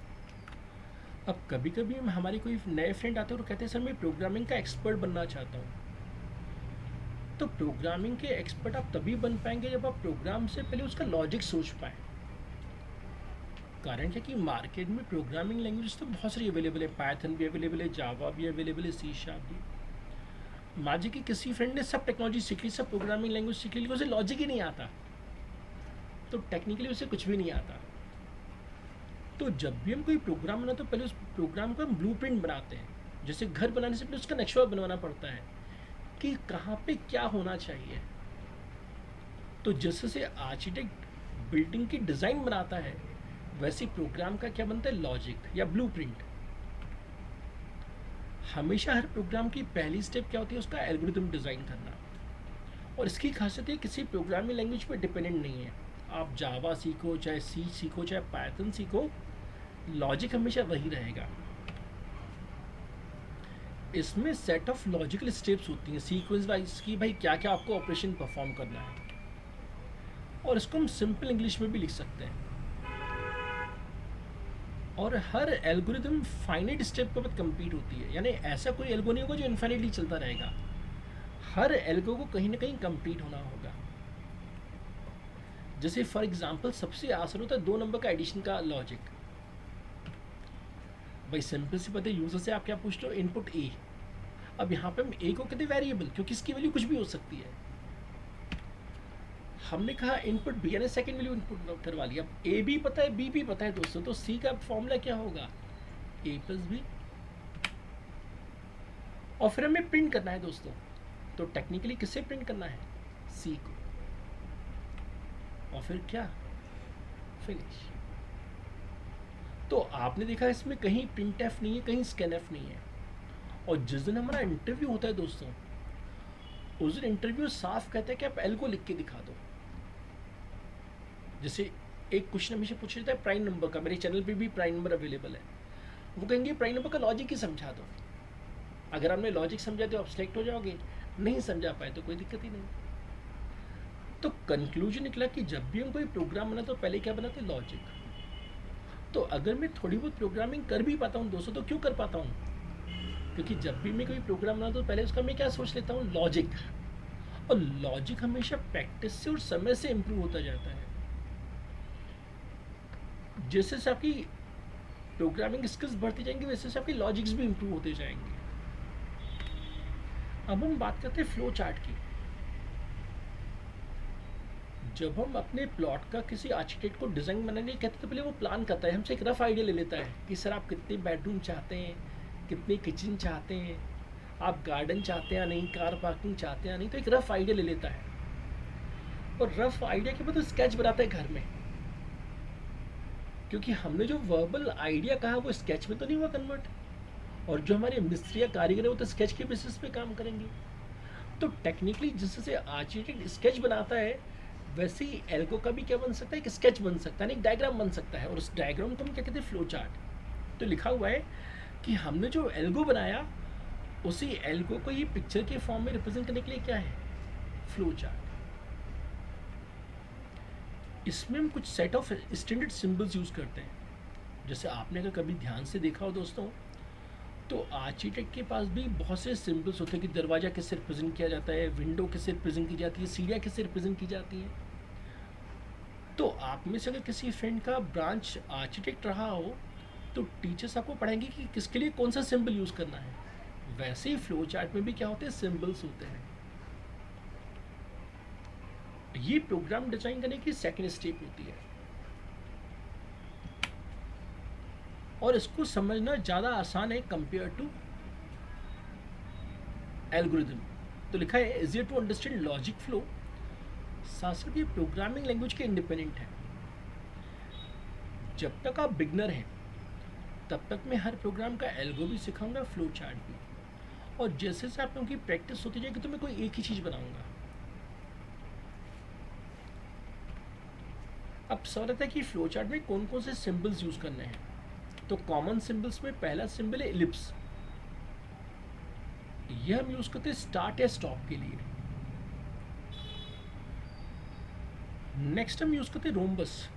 अब कभी कभी हमारे कोई नए फ्रेंड आते हैं और कहते हैं सर मैं प्रोग्रामिंग का एक्सपर्ट बनना चाहता हूँ। तो प्रोग्रामिंग के एक्सपर्ट आप तभी बन पाएंगे जब आप प्रोग्राम से पहले उसका लॉजिक सोच पाए। कारण क्या कि मार्केट में प्रोग्रामिंग लैंग्वेज तो बहुत सारी अवेलेबल है, पाइथन भी अवेलेबल है, जावा भी अवेलेबल है, सी शार्प भी। मान लीजिए कि किसी फ्रेंड ने सब टेक्नोलॉजी सीख ली, सब प्रोग्रामिंग लैंग्वेज सीख ली, लेकिन उसे लॉजिक ही नहीं आता, तो टेक्निकली उसे कुछ भी नहीं आता। तो जब भी हम कोई प्रोग्राम बनाते तो पहले उस प्रोग्राम का हम ब्लूप्रिंट बनाते हैं। जैसे घर बनाने से पहले उसका नक्शा बनवाना पड़ता है कि कहाँ पे क्या होना चाहिए। तो जैसे आर्किटेक्ट बिल्डिंग की डिज़ाइन बनाता है, वैसे प्रोग्राम का क्या बनता है, लॉजिक या ब्लूप्रिंट। हमेशा हर प्रोग्राम की पहली स्टेप क्या होती है, उसका एल्गोरिथम डिज़ाइन करना। और इसकी खासियत है किसी प्रोग्रामिंग लैंग्वेज पर डिपेंडेंट नहीं है। आप जावा सीखो, चाहे सी सीखो, चाहे पाइथन सीखो, लॉजिक हमेशा वही रहेगा। इसमें सेट ऑफ लॉजिकल स्टेप्स होती हैं सीक्वेंस वाइज की, भाई क्या क्या आपको ऑपरेशन परफॉर्म करना है। और इसको हम सिंपल इंग्लिश में भी लिख सकते हैं। और हर एल्गोरिदम फाइनाइट स्टेप के बाद कंप्लीट होती है, यानी ऐसा कोई एल्गो नहीं होगा जो इन्फाइनाइटली चलता रहेगा। हर एल्गो को कहीं ना कहीं कंप्लीट होना होगा। जैसे फॉर एग्जांपल सबसे आसान होता है 2 नंबर का एडिशन का लॉजिक। भाई सिंपल सी बात है, यूजर से आप क्या पूछते हो, इनपुट ए। अब यहाँ पे हम ए को कहते हैं वेरिएबल, क्योंकि इसकी वैल्यू कुछ भी हो सकती है। हमने कहा इनपुट बी, यानी सेकंड वैल्यू इनपुट करवा लिया। अब ए भी पता है, बी भी पता है दोस्तों, तो सी का फॉर्मूला क्या होगा, ए प्लस बी। और फिर हमें प्रिंट करना है दोस्तों, तो टेक्निकली किससे प्रिंट करना है, सी को। और फिर क्या, फिनिश। तो आपने देखा इसमें कहीं प्रिंट एफ नहीं है, कहीं स्कैन एफ नहीं है। और जिस दिन हमारा इंटरव्यू होता है दोस्तों, उस दिन इंटरव्यू साफ कहता है कि आप एल को लिख के दिखा दो। जैसे एक क्वेश्चन हमेशा पूछ लेता है प्राइम नंबर का, मेरे चैनल पे भी प्राइम नंबर अवेलेबल है। वो कहेंगे प्राइम नंबर का लॉजिक ही समझा दो। अगर आपने लॉजिक समझा तो आप सिलेक्ट हो जाओगे, नहीं समझा पाए तो कोई दिक्कत ही नहीं। तो कंक्लूजन निकला कि जब भी हम कोई प्रोग्राम बनाते तो पहले क्या बनाते, लॉजिक। तो अगर मैं थोड़ी बहुत प्रोग्रामिंग कर भी पाता हूँ दोस्तों, तो क्यों कर पाता हूँ, क्योंकि जब भी मैं कोई प्रोग्राम बनाता हूँ तो पहले उसका मैं क्या सोच लेता हूँ, लॉजिक। और लॉजिक हमेशा प्रैक्टिस से और समय से इम्प्रूव होता जाता है। जैसे से आपकी प्रोग्रामिंग स्किल्स बढ़ती जाएंगी, वैसे से आपके लॉजिक्स भी इम्प्रूव होते जाएंगे। अब हम बात करते हैं फ्लो चार्ट की। जब हम अपने प्लॉट का किसी आर्किटेक्ट को डिज़ाइन बनाने कहते हैं तो पहले वो प्लान करता है, हमसे एक रफ आइडिया ले लेता है कि सर आप कितने बेडरूम चाहते हैं, कितने किचन चाहते हैं, आप गार्डन चाहते हैं या नहीं, कार पार्किंग चाहते हैं या नहीं। तो एक रफ आइडिया ले लेता है, और रफ आइडिया के बाद वो स्केच बनाता है घर में। क्योंकि हमने जो वर्बल आइडिया कहा वो स्केच में तो नहीं हुआ कन्वर्ट, और जो हमारे मिस्त्री या कारीगर है वो तो स्केच के बेसिस पे काम करेंगे। तो टेक्निकली जिससे आर्किटेक्ट स्केच बनाता है, वैसे ही एल्गो का भी क्या बन सकता है, एक स्केच बन सकता है, एक डायग्राम बन सकता है। और उस डायग्राम को हम क्या कहते हैं, फ्लो चार्ट। तो लिखा हुआ है कि हमने जो एल्गो बनाया, उसी एल्गो को ये पिक्चर के फॉर्म में रिप्रेजेंट करने के लिए क्या है, फ्लो चार्ट। इसमें हम कुछ set of standard symbols use करते हैं। जैसे आपने अगर कभी ध्यान से देखा हो दोस्तों, तो आर्किटेक्ट के पास भी बहुत से सिंबल्स होते हैं कि दरवाज़ा किससे रिप्रेजेंट किया जाता है, विंडो किससे रिप्रेजेंट की जाती है, सीढ़ियाँ किससे रिप्रेजेंट की जाती हैं। तो आप में से अगर किसी फ्रेंड का ब्रांच आर्किटेक्ट रहा हो, तो टीचर्स आपको पढ़ाएंगे कि किसके लिए कौन सा सिंबल यूज़ करना है। वैसे ही फ्लो चार्ट में भी क्या होते हैं, सिंबल्स होते हैं। ये प्रोग्राम डिजाइन करने की सेकंड स्टेप होती है। और इसको समझना ज़्यादा आसान है कंपेयर टू एल्गोरिदम। तो लिखा है easier to understand logic flow. साथ साथ ये प्रोग्रामिंग लैंग्वेज के इंडिपेंडेंट है। जब तक आप बिगनर हैं तब तक मैं हर प्रोग्राम का एल्गो भी सिखाऊंगा, फ्लो चार्ट भी। और जैसे जैसे आप उनकी प्रैक्टिस होती जाएगी तो मैं कोई एक ही चीज़ बनाऊंगा। अब सवाल आता है कि फ्लो चार्ट में कौन कौन से सिंबल्स यूज़ करने हैं। तो कॉमन सिंबल्स में पहला सिंबल है इलिप्स। यह हम यूज़ करते हैं स्टार्ट या स्टॉप के लिए। नेक्स्ट हम यूज़ करते हैं रोम्बस।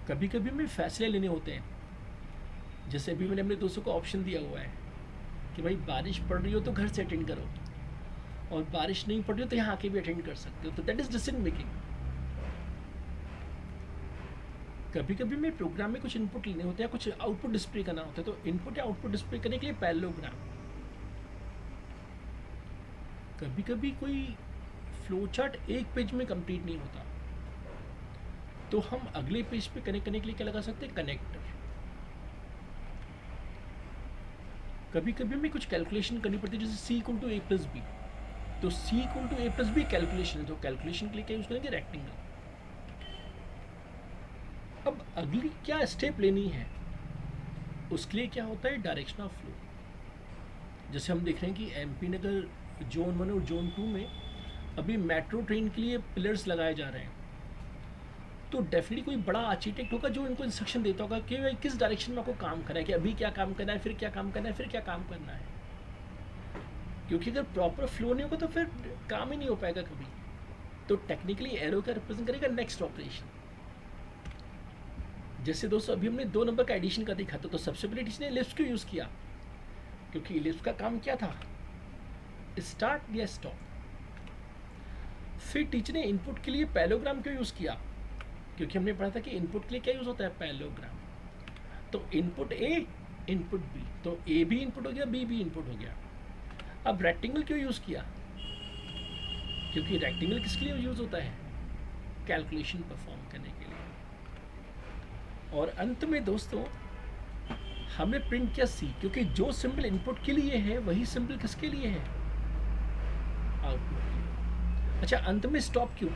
कभी कभी हमें फैसले लेने होते हैं, जैसे अभी मैंने अपने दोस्तों को ऑप्शन दिया हुआ है कि भाई बारिश पड़ रही हो तो घर से अटेंड करो, और बारिश नहीं पड़ रही हो तो यहाँ आके भी अटेंड कर सकते हो। तो दैट इज डिसीजन मेकिंग। कभी कभी मैं प्रोग्राम में कुछ इनपुट लेने होते हैं, कुछ आउटपुट डिस्प्ले करना होता है, तो इनपुट या आउटपुट डिस्प्ले करने के लिए पैरेललोग्राम। कभी कभी कोई फ्लो चार्ट एक पेज में कंप्लीट नहीं होता, तो हम अगले पेज पे कनेक्ट करने के लिए क्या लगा सकते हैं, कनेक्टर। कभी कभी हमें कुछ कैलकुलेशन करनी पड़ती है, जैसे C equal to A plus B. तो C equal to A plus B calculation है, तो कैलकुलेशन के लिए क्या यूज़ करेंगे, रेक्टेंगल। अब अगली क्या स्टेप लेनी है, उसके लिए क्या होता है, डायरेक्शन ऑफ फ्लो। जैसे हम देख रहे हैं कि एमपी नगर जोन 1 और जोन 2 में अभी मेट्रो ट्रेन के लिए पिलर्स लगाए जा रहे हैं। तो डेफिनेटली कोई बड़ा आर्किटेक्ट होगा जो इनको इंस्ट्रक्शन देता होगा कि भाई किस डायरेक्शन में आपको काम करना है, कि अभी क्या काम करना है, फिर क्या काम करना है, फिर क्या काम करना है। क्योंकि अगर प्रॉपर फ्लो नहीं होगा तो फिर काम ही नहीं हो पाएगा कभी। तो टेक्निकली एरो का रिप्रेजेंट करेगा नेक्स्ट ऑपरेशन। जैसे दोस्तों अभी हमने 2 नंबर का एडिशन का देखा था, तो सबसे पहले टीचर ने इलिप्स क्यों यूज़ किया, क्योंकि इलिप्स का काम क्या था, स्टार्ट या स्टॉप। फिर टीचर ने इनपुट के लिए पैरेललोग्राम क्यों यूज़ किया, क्योंकि हमने पढ़ा था कि इनपुट के लिए क्या यूज़ होता है, पैरेललोग्राम। तो इनपुट ए, इनपुट बी, तो ए भी इनपुट हो गया, बी भी इनपुट हो गया। अब रेक्टेंगल क्यों यूज़ किया, क्योंकि रेक्टेंगल किसके लिए यूज़ होता है, कैलकुलेशन परफॉर्म करने के लिए। और अंत में दोस्तों हमने प्रिंट किया सी, क्योंकि जो सिंबल इनपुट के लिए है वही सिंबल किसके लिए है, आउटपुट के लिए। अच्छा, अंत में स्टॉप क्यों,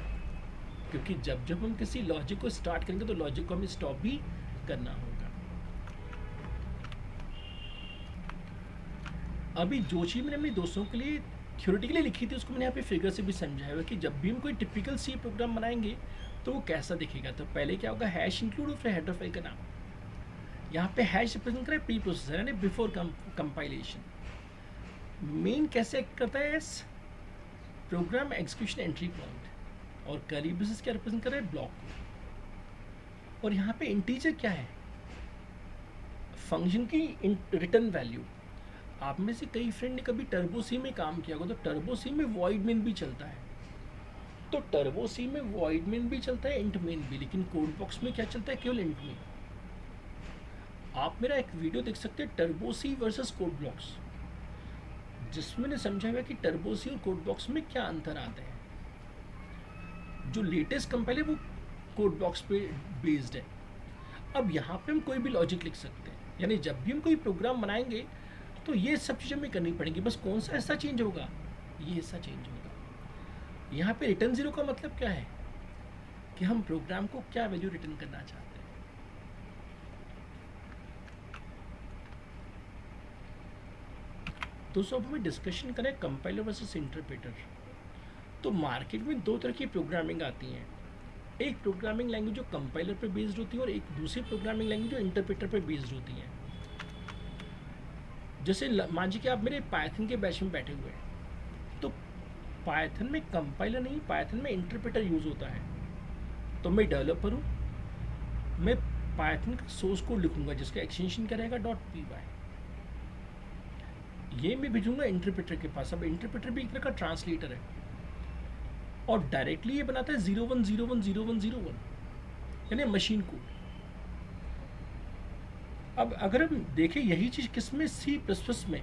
क्योंकि जब जब हम किसी लॉजिक को स्टार्ट करेंगे तो लॉजिक को हमें स्टॉप भी करना होगा। अभी जो चीज़ मैंने अपने दोस्तों के लिए थ्योरेटिकली लिखी थी उसको मैंने यहाँ पे फिगर से भी समझाया हुआ कि जब भी हम कोई टिपिकल सी प्रोग्राम बनाएंगे तो वो कैसा दिखेगा। तो पहले क्या होगा, हैश इंक्लूड और फिर हेडर फाइल का नाम। यहाँ पे हैश रिप्रेजेंट करें प्री प्रोसेसर यानी बिफोर कंपाइलेशन। मेन कैसे एक्ट करता है, S program execution entry point. और कर्ली ब्रेसेस क्या रिप्रेजेंट कर रहे हैं, ब्लॉक। और यहाँ पे इंटीजर क्या है, फंक्शन की रिटर्न वैल्यू। आप में से कई फ्रेंड ने कभी टर्बो सी में काम किया होगा, तो टर्बो सी में वॉइड मेन भी चलता है। तो टर्बो सी में वॉइड मेन भी चलता है, इंट मेन भी, लेकिन कोड बॉक्स में क्या चलता है, केवल इंट मेन। आप मेरा एक वीडियो देख सकते हैं Turbo C versus Code Blocks, जिसमें मैंने समझा हुआ कि टर्बो सी और कोड बॉक्स में क्या अंतर आते हैं। जो लेटेस्ट कंपाइलर वो कोड बॉक्स पे बेस्ड है। अब यहाँ पे हम कोई भी लॉजिक लिख सकते हैं, यानी जब भी हम कोई प्रोग्राम बनाएंगे तो ये सब चीज़ें हमें करनी पड़ेंगी, बस कौन सा हिस्सा चेंज होगा, ये हिस्सा चेंज होगा। यहाँ पे रिटर्न ज़ीरो का मतलब क्या है, कि हम प्रोग्राम को क्या वैल्यू रिटर्न करना चाहते हैं। दोस्तों अब हमें डिस्कशन करें कंपाइलर वर्सेस इंटरप्रेटर। तो मार्केट में 2 तरह की प्रोग्रामिंग आती हैं। एक प्रोग्रामिंग लैंग्वेज जो कंपाइलर पे बेस्ड होती है और एक दूसरी प्रोग्रामिंग लैंग्वेज जो इंटरप्रेटर पे बेस्ड होती है। जैसे मान लीजिए कि आप मेरे पाइथन के बैच में बैठे हुए हैं, तो पाइथन में कंपाइलर नहीं, पाइथन में इंटरप्रेटर यूज़ होता है। तो मैं डेवलपर हूँ, मैं पाइथन का सोर्स कोड लिखूंगा जिसका एक्सटेंशन क्या रहेगा, .py। ये मैं भेजूंगा इंटरप्रेटर के पास। अब इंटरप्रेटर भी एक तरह का ट्रांसलेटर है और डायरेक्टली ये बनाता है 01010101 यानी मशीन कोड। अब अगर हम देखें यही चीज़ किस में, C++ में,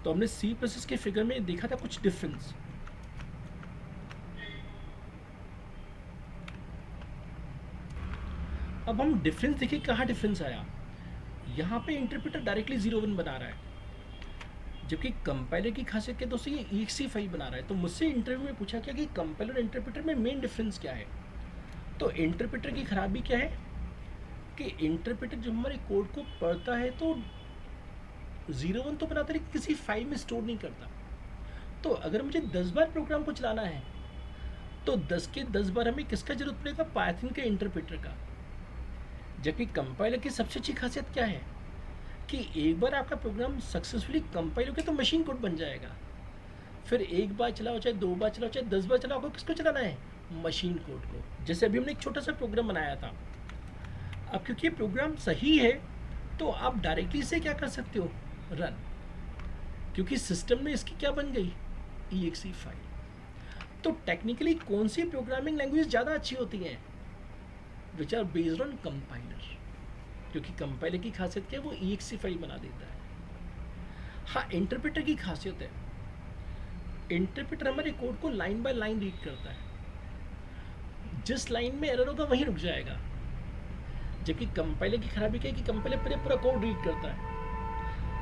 तो हमने C++ के फिगर में देखा था कुछ डिफरेंस। अब हम डिफरेंस देखिए, कहाँ डिफरेंस आया। यहाँ पे इंटरप्रेटर डायरेक्टली 0 1 बना रहा है, जबकि कंपाइलर की खासियत क्या है दोस्तों, ये EXE फाइल बना रहा है। तो मुझसे इंटरव्यू में पूछा क्या कि कंपाइलर और इंटरप्रेटर में मेन डिफरेंस क्या है। तो इंटरप्रेटर की खराबी क्या है कि इंटरप्रेटर जब हमारे कोड को पढ़ता है तो 0 1 तो बनाता है, लेकिन किसी फाइल में स्टोर नहीं करता। तो अगर मुझे 10 बार प्रोग्राम को चलाना है तो 10 के 10 बार हमें किसका जरूरत पड़ेगा, पाइथन के इंटरप्रेटर का। जबकि कंपाइलर की सबसे अच्छी खासियत क्या है कि एक बार आपका प्रोग्राम सक्सेसफुली कंपाइल हो गया तो मशीन कोड बन जाएगा। फिर एक बार चलाओ चाहे 2 बार चलाओ चाहे 10 बार चलाओ, आपको किसको चलाना है, मशीन कोड को। जैसे अभी हमने एक छोटा सा प्रोग्राम बनाया था, अब क्योंकि ये प्रोग्राम सही है तो आप डायरेक्टली इसे क्या कर सकते हो, रन, क्योंकि सिस्टम में इसकी क्या बन गई, EXE फाइल। तो टेक्निकली कौन सी प्रोग्रामिंग लैंग्वेज ज़्यादा अच्छी होती हैं, which are based on compiler, क्योंकि कंपाइलर की खासियत क्या है, वो EXE फाइल बना देता है। हाँ, इंटरप्रेटर की खासियत है, इंटरप्रेटर हमारे कोड को लाइन बाय लाइन रीड करता है, जिस लाइन में एरर होगा वहीं रुक जाएगा। जबकि कंपाइलर की खराबी क्या है कि कंपाइलर पूरे पूरा कोड रीड करता है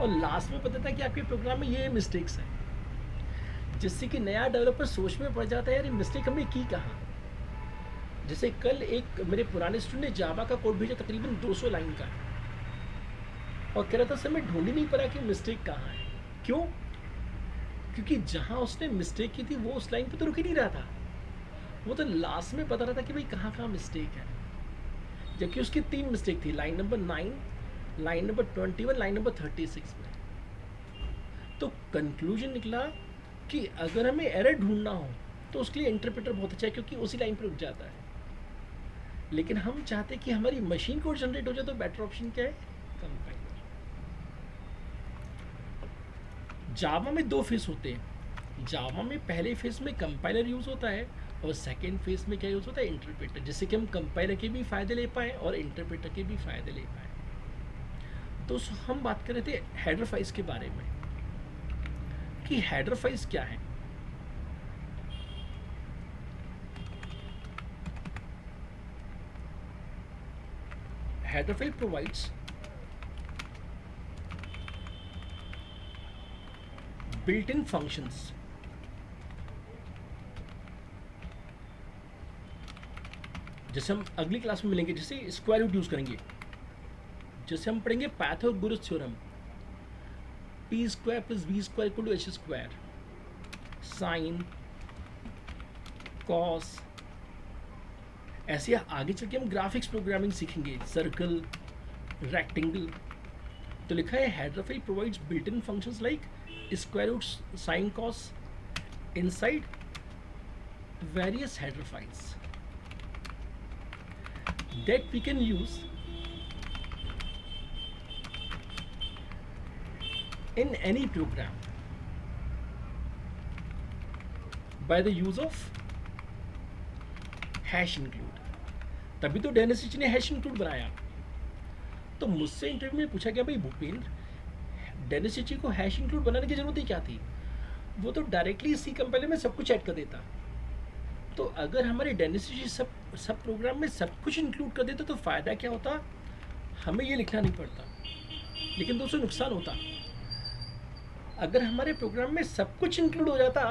और लास्ट में बताता है कि आपके प्रोग्राम में ये मिस्टेक्स हैं, जिससे कि नया डेवलपर सोच में पड़ जाता है यार ये मिस्टेक हमने की कहाँ। जैसे कल एक मेरे पुराने स्टूडेंट ने जावा का कोड भेजा तकरीबन 200 लाइन का, और कह रहा था सर मैं ढूंढ ही नहीं पा रहा कि मिस्टेक कहाँ है। क्यों? क्योंकि जहाँ उसने मिस्टेक की थी वो उस लाइन पे तो रुक ही नहीं रहा था, वो तो लास्ट में बता रहा था कि भाई कहाँ कहाँ मिस्टेक है। जबकि उसकी 3 मिस्टेक थी, line number 9, line number 21, line number 36 में। तो कंक्लूजन निकला कि अगर हमें एरर ढूंढना हो तो उसके लिए इंटरप्रेटर बहुत अच्छा है, क्योंकि उसी लाइन पर रुक जाता है। लेकिन हम चाहते हैं कि हमारी मशीन कोड जनरेट हो जाए, तो बेटर ऑप्शन क्या है, कंपाइलर। जावा में 2 फेस होते हैं। जावा में पहले फेस में कंपाइलर यूज़ होता है और सेकेंड फेस में क्या यूज़ होता है, इंटरप्रेटर, जिससे कि हम कंपाइलर के भी फ़ायदे ले पाएँ और इंटरप्रेटर के भी फ़ायदे ले पाएँ। तो हम बात कर रहे थे हेडर फाइल्स के बारे में कि हेडर फाइल्स क्या है। Header file provides built in functions. जैसे हम अगली क्लास में मिलेंगे, जैसे स्क्वायर रूट यूज़ करेंगे, जैसे हम पढ़ेंगे Pythagoras theorem, p square plus b square equal to h square, sine, cos. ऐसे आगे चल के हम ग्राफिक्स प्रोग्रामिंग सीखेंगे, सर्कल, रेक्टेंगल। तो लिखा है header file provides built in functions like square root, sine, cos inside various header files that we can use in any program by the use of hash include। तभी तो डेनिस ने हैश इंक्लूड बनाया। तो मुझसे इंटरव्यू में पूछा गया भाई भूपेंद्र, डेनिस को हैश इंक्लूड बनाने की जरूरत ही क्या थी, वो तो डायरेक्टली सी कंपाइलर में सब कुछ ऐड कर देता। तो अगर हमारे डेनिस सब प्रोग्राम में सब कुछ इंक्लूड कर देते तो फ़ायदा क्या होता, हमें ये लिखना नहीं पड़ता। लेकिन दोस्तों नुकसान होता, अगर हमारे प्रोग्राम में सब कुछ इंक्लूड हो जाता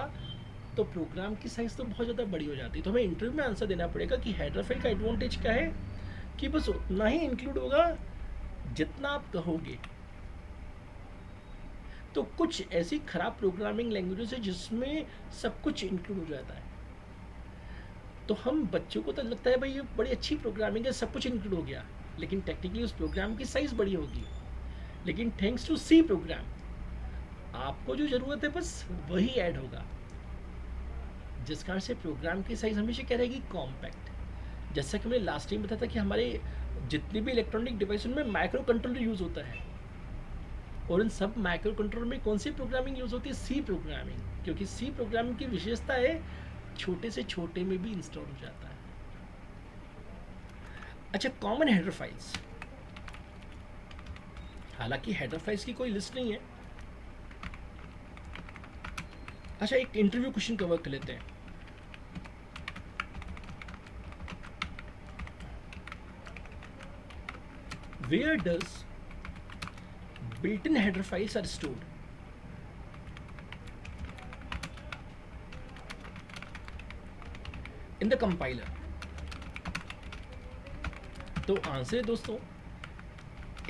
तो प्रोग्राम की साइज़ तो बहुत ज़्यादा बड़ी हो जाती। तो हमें इंटरव्यू में आंसर देना पड़ेगा कि हेडर फाइल का एडवांटेज क्या है कि बस उतना ही इंक्लूड होगा जितना आप कहोगे। तो कुछ ऐसी खराब प्रोग्रामिंग लैंग्वेजेस है जिसमें सब कुछ इंक्लूड हो जाता है। तो हम बच्चों को तो लगता है भाई ये बड़ी अच्छी प्रोग्रामिंग है, सब कुछ इंक्लूड हो गया, लेकिन टेक्निकली उस प्रोग्राम की साइज़ बड़ी होगी। लेकिन थैंक्स टू सी प्रोग्राम आपको जो ज़रूरत है बस वही ऐड होगा, जिस कारण से प्रोग्राम की साइज़ हमेशा क्या रहेगी, कॉम्पैक्ट। जैसा कि मैंने लास्ट टाइम बताया था कि हमारे जितने भी इलेक्ट्रॉनिक डिवाइस उनमें माइक्रो कंट्रोलर यूज़ होता है, और इन सब माइक्रो कंट्रोलर में कौन सी प्रोग्रामिंग यूज़ होती है, सी प्रोग्रामिंग, क्योंकि सी प्रोग्रामिंग की विशेषता है छोटे से छोटे में भी इंस्टॉल हो जाता है। अच्छा, कॉमन हेडर फाइल्स, हालांकि हेडर फाइल्स की कोई लिस्ट नहीं है। अच्छा, एक इंटरव्यू क्वेश्चन कवर कर लेते हैं। Where does built-in header files are stored. In the compiler. तो आंसर है दोस्तों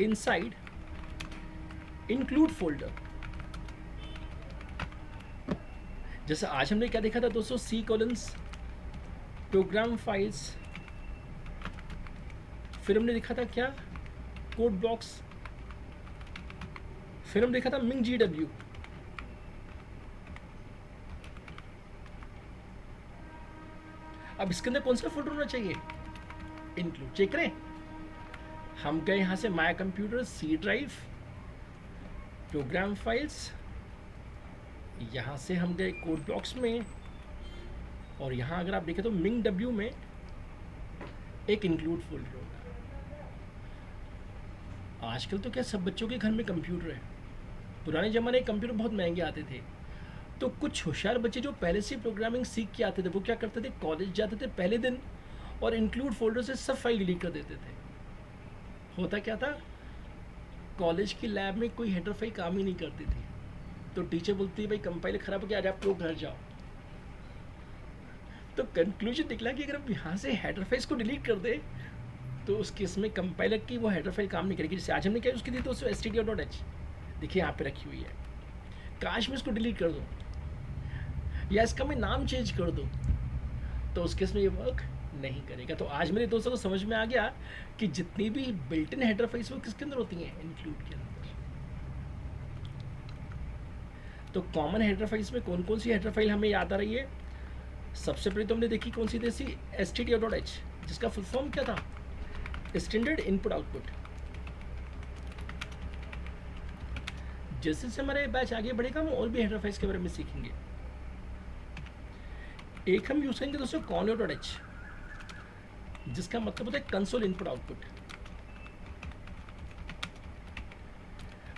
inside include folder. जैसे आज हमने क्या देखा था दोस्तों, C कॉलन्स, प्रोग्राम फाइल्स, फिर हमने देखा था क्या, कोड ब्लॉक्स, फिर हम देखा था मिंग GW. अब इसके अंदर कौन सा फोल्डर होना चाहिए, इंक्लूड. चेक करें, हम गए यहाँ से my computer, C drive, program files, यहाँ से हम गए कोड ब्लॉक्स में, और यहाँ अगर आप देखें तो मिंग W में एक इंक्लूड फोल्डर होगा. आजकल तो क्या सब बच्चों के घर में कंप्यूटर है. पुराने ज़माने में कंप्यूटर बहुत महंगे आते थे, तो कुछ होशियार बच्चे जो पहले से प्रोग्रामिंग सीख के आते थे वो क्या करते थे, कॉलेज जाते थे पहले दिन और इंक्लूड फोल्डर से सब फाइल डिलीट कर देते थे. होता क्या था, कॉलेज की लैब में कोई हेडर फाइल काम ही नहीं करती थी, तो टीचर बोलती है भाई कंपाइलर खराब हो गया, आज आप लोग घर जाओ. तो कंक्लूजन निकला कि अगर हम यहाँ से हेडर फाइल्स को डिलीट कर दे तो उस केस में कंपाइलर की वो हेडर फाइल काम नहीं करेगी. जैसे आज हमने क्या उसकी दी दोस्तों, stdio.h, देखिए यहाँ पे रखी हुई है. काश मैं इसको डिलीट कर दूँ या इसका मैं नाम चेंज कर दूँ तो उस केस में ये वर्क नहीं करेगा. तो आज मेरे दोस्तों को समझ में आ गया कि जितनी भी बिल्ट इन हेडर फाइल्स वो किसके अंदर होती हैं, इंक्लूड के अंदर. तो कॉमन हेडर फाइल्स में कौन कौन सी हेडर फाइल हमें याद आ रही है. सबसे पहले तो हमने देखी कौन सी थी, stdio.h, जिसका फुल फॉर्म क्या था, स्टैंडर्ड इनपुट आउटपुट. जैसे जैसे हमारे बैच आगे बढ़ेगा हम और भी हेडर फाइल्स के बारे में सीखेंगे. एक हम यूज करेंगे दोस्तों conio.h, जिसका मतलब होता है कंसोल इनपुट आउटपुट.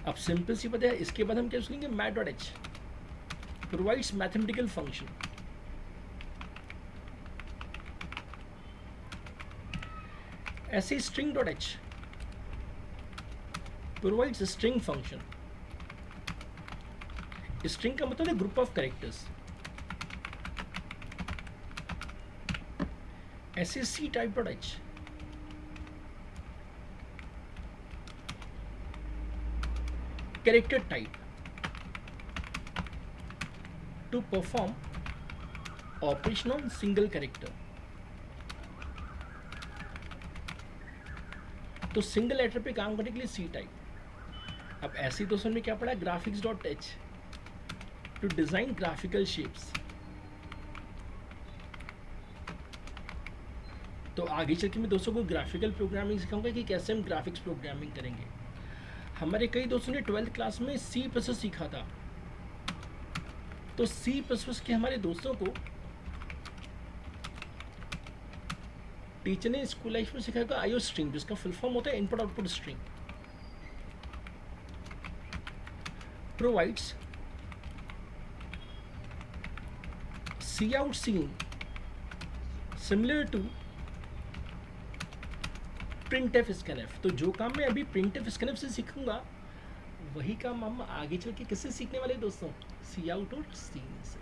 अब सिंपल सी बात है, इसके बाद हम क्या यूज करेंगे, mat.h, प्रोवाइड्स मैथमेटिकल फंक्शन. ऐसे string.h provides string function. String का मतलब है ग्रुप ऑफ कैरेक्टर्स. ऐसे ctype.h character type two perform operation on single character. तो सिंगल लेटर पे काम करने के लिए सी टाइप. अब ऐसे दोस्तों ने क्या पढ़ा, graphics.h to design graphical shapes. तो आगे चल के मैं दोस्तों को ग्राफिकल प्रोग्रामिंग सिखाऊंगा कि कैसे हम ग्राफिक्स प्रोग्रामिंग करेंगे. हमारे कई दोस्तों ने 12th क्लास में C++ सीखा था. तो C++ के हमारे दोस्तों को टीचर ने स्कूल लाइफ में सिखाया आईओ स्ट्रिंग, जिसका फुल फॉर्म होता है input output string. Provides cout cin similar to printf scanf. तो जो काम मैं अभी printf scanf से सीखूंगा वही काम हम आगे चल के किससे सीखने वाले दोस्तों, सी आउट और सीन से.